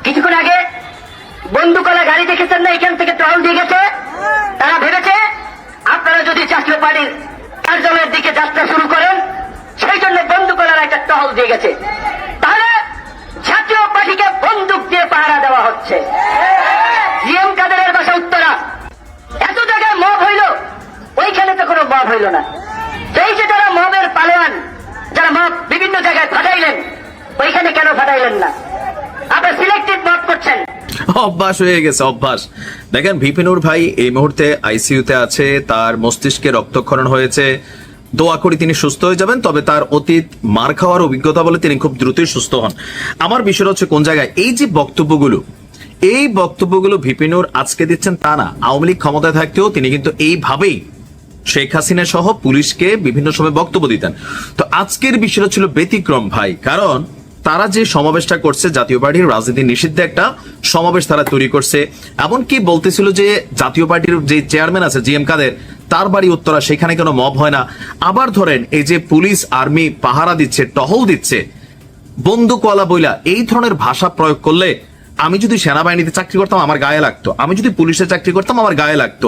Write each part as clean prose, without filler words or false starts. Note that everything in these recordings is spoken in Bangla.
কিছুক্ষণ আগে বন্দুকওয়ালা গাড়ি দেখেছেন না, এখান থেকে টহল দিয়ে গেছে। তারা ভেবেছে আপনারা যদি জাতীয় পার্টির কার্যালয়ের দিকে যাত্রা শুরু করেন, সেই জন্য বন্দুকওয়ালারা একটা টহল দিয়ে গেছে। তাহলে জাতীয় পার্টিকে বন্দুক দিয়ে পাহারা দেওয়া হচ্ছে। জিএম কাদেরের বাসা উত্তরা, এত জায়গায় মব হইল, ওইখানে তো কোনো মব হইল না। এই যে যারা মবের পালোয়ান, যারা মব বিভিন্ন জায়গায় ফাটাইলেন, ওইখানে কেন ফাটাইলেন না? আপনার সিলেক্টিভ মব করছেন। অভ্যাস হয়ে গেছে, অভ্যাস। দেখেন, ভিপি নূর ভাই এই মুহূর্তে আইসিইউতে আছে, তার মস্তিষ্কে রক্তক্ষরণ হয়েছে। দোয়া করি তিনি সুস্থ হয়ে যাবেন, তবে তার অতীত মার খাওয়ার অভিজ্ঞতা বলে তিনি খুব দ্রুতই সুস্থ হন। আমার বিষয় হচ্ছে কোন জায়গায় এই যে বক্তব্যগুলো ভিপি নূর আজকে দিচ্ছেন তা না, আওয়ামী লীগ ক্ষমতায় থাকতেও তিনি কিন্তু এইভাবেই শেখ হাসিনা সহ পুলিশকে বিভিন্ন সময় বক্তব্য দিতেন। তো আজকের বিষয়টা ছিল ব্যতিক্রম ভাই, কারণ তারা যে সমাবেশটা করছে, জাতীয় পার্টির রাজনীতি নিষিদ্ধ একটা সমাবেশ তারা তৈরি করছে। এমনকি বলতেছিল যে জাতীয় পার্টির যে চেয়ারম্যান আছে জিএম কাদের, তার বাড়ি উত্তরা, সেখানে কোনো মব হয় না। আবার ধরেন এই যে পুলিশ আর্মি পাহারা দিচ্ছে, টহল দিচ্ছে, বন্দুকওয়ালা বইলা এই ধরনের ভাষা প্রয়োগ করলে, আমি যদি সেনাবাহিনীতে চাকরি করতাম আমার গায়ে লাগতো, আমি যদি পুলিশে চাকরি করতাম আমার গায়ে লাগতো।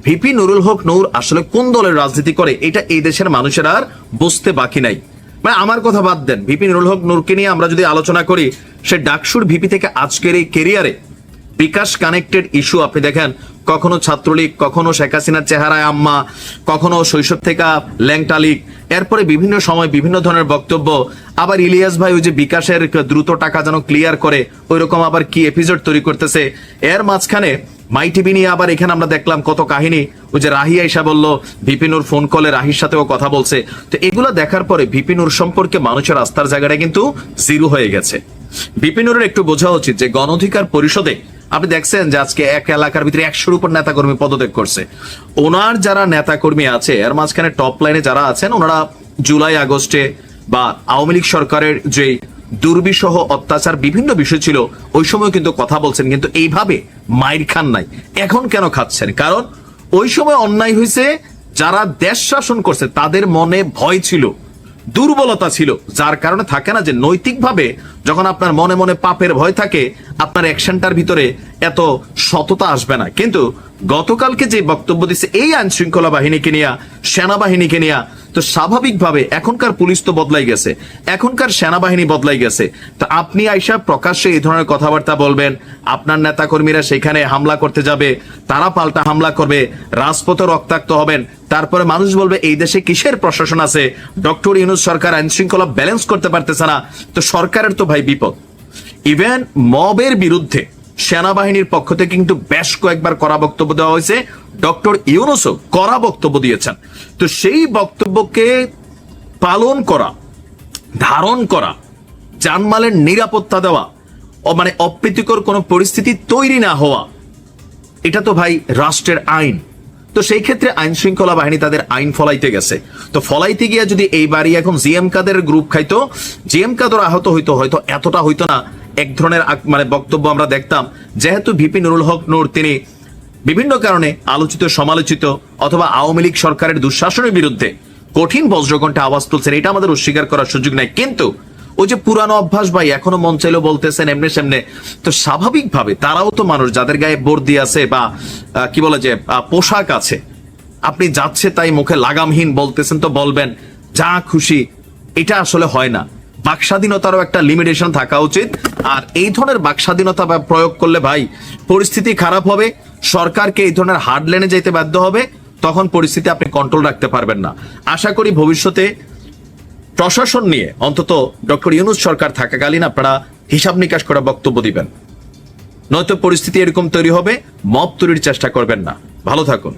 ভিপি নুরুল হক নূর আসলে কোন দলের রাজনীতি করে এটা এই দেশের মানুষের আর বুঝতে বাকি নাই। মানে আমার কথা বাদ দেন, ভিপি নুরুল হক নূরকে নিয়ে আমরা যদি আলোচনা করি, সে ডাকসুর ভিপি থেকে আজকের এই কেরিয়ারে বিকাশ কানেক্টেড ইস্যু আপনি দেখেন, কখনো ছাত্রলীগ, কখনো শেখ হাসিনার চেহারায় আম্মা, কখনো শৈশব থেকে ল্যাংটা লীগ, এরপরে বিভিন্ন সময় বিভিন্ন ধরনের বক্তব্য। আবার ইলিয়াস ভাই ওই যে বিকাশের দ্রুত টাকা যেন ক্লিয়ার করে, ওই রকম আবার কি এপিসোড তৈরি করতেছে। এর মাঝখানে মাই টিভি নিয়ে আবার এখানে আমরা দেখলাম কত কাহিনী। ওই যে রাহি আইসা বলল ভিপি নূর ফোন কলে রাহির সাথেও কথা বলছে। তো এগুলো দেখার পরে ভিপি নূর সম্পর্কে মানুষের আস্থার জায়গাটা কিন্তু জিরো হয়ে গেছে। ভিপি নূরের একটু বোঝা উচিত যে গণ অধিকার পরিষদে আপনি দেখছেন যে আজকে এক এলাকার ভিতরে 100-র উপর নেতাকর্মী পদত্যাগ করছে। ওনার যারা নেতাকর্মী আছে, এর মাঝখানে টপ লাইনে যারা আছেন, ওনারা জুলাই আগস্টে বা আওয়ামী লীগ সরকারের যে দুর্বিষহ অত্যাচার বিভিন্ন বিষয় ছিল, ওই সময় কিন্তু কথা বলছেন, কিন্তু এইভাবে মাইর খান নাই। এখন কেন খাচ্ছেন? কারণ ওই সময় অন্যায় হয়েছে, যারা দেশ শাসন করছে তাদের মনে ভয় ছিল, দুর্বলতা ছিল, যার কারণে থাকে না যে নৈতিকভাবে যখন আপনার মনে মনে পাপের ভয় থাকে, আপনার অ্যাকশনটার ভিতরে এত সততা আসবে না। কিন্তু গতকালকে যে বক্তব্য দিচ্ছে এই আইন শৃঙ্খলা বাহিনীকে নিয়ে, সেনাবাহিনীকে নিয়ে, তো স্বাভাবিকভাবে এখনকার পুলিশ তো বদলাই গেছে, এখনকার সেনাবাহিনী বদলাই গেছে। তো আপনি আইসা প্রকাশ্যে এই ধরনের কথাবার্তা বলবেন, আপনার নেতাকর্মীরা সেখানে হামলা করতে যাবে, তারা পাল্টা হামলা করবে, রাজপথে রক্তাক্ত হবেন, তারপরে মানুষ বলবে এই দেশে কিসের প্রশাসন আছে, ডক্টর ইউনূস সরকার আইন শৃঙ্খলা ব্যালেন্স করতে পারতেছে না। তো সরকারের তো ভাই বিপদ। ইভেন মবের বিরুদ্ধে সেনাবাহিনীর পক্ষ থেকে কিন্তু বেশ কয়েকবার কড়া বক্তব্য দেওয়া হয়েছে, ডক্টর ইউনূসও কড়া বক্তব্য দিয়েছেন। তো সেই বক্তব্যকে পালন করা, ধারণ করা, জানমালের নিরাপত্তা দেওয়া, মানে অপ্রীতিকর কোনো পরিস্থিতি তৈরি না হওয়া, এটা তো ভাই রাষ্ট্রের আইন। তো সেই ক্ষেত্রে আইন শৃঙ্খলা বাহিনী তাদের আইন ফলাইতে গেছে। তো ফলাইতে গিয়ে যদি এইবারই এখন জিএম কাদের গ্রুপ খাইতো, জিএম কাদের আহত হইতো, হয়তো এতটা হইতো না। এক ধরনের মানে বক্তব্য আমরা দেখতাম, যেহেতু ভিপি নুরুল হক নূর তিনি বিভিন্ন কারণে আলোচিত, সমালোচিত, অথবা আওয়ামী লীগ সরকারের দুঃশাসনের বিরুদ্ধে কঠিন বজ্রকণ্ঠে আওয়াজ তুলছেন, এটা আমাদের অস্বীকার করার সুযোগ নাই। কিন্তু ওই যে পুরানো অভ্যাস ভাই, এখনো মন চাইলেও বলতেছেন এমনি সেমনে। তো স্বাভাবিকভাবে তারাও তো মানুষ, যাদের গায়ে বর্দি আছে বা কি বলে যে পোশাক আছে, আপনি যাচ্ছে তাই মুখে লাগামহীন বলতেছেন তো বলবেন, যা খুশি, এটা আসলে হয় না। বাকস্বাধীনতারও একটা লিমিটেশন থাকা উচিত। আর এই ধরনের বাকস্বাধীনতা প্রয়োগ করলে ভাই পরিস্থিতি খারাপ হবে, সরকারকে এই ধরনের হার্ড লেনে যেতে বাধ্য হবে, তখন পরিস্থিতি আপনি কন্ট্রোল রাখতে পারবেন না। আশা করি ভবিষ্যতে প্রশাসন নিয়ে অন্তত ডক্টর ইউনূস সরকার থাকাকালীন আপনারা হিসাব নিকাশ করা বক্তব্য দিবেন, নয়তো পরিস্থিতি এরকম তৈরি হবে, মব তৈরির চেষ্টা করবেন না। ভালো থাকুন।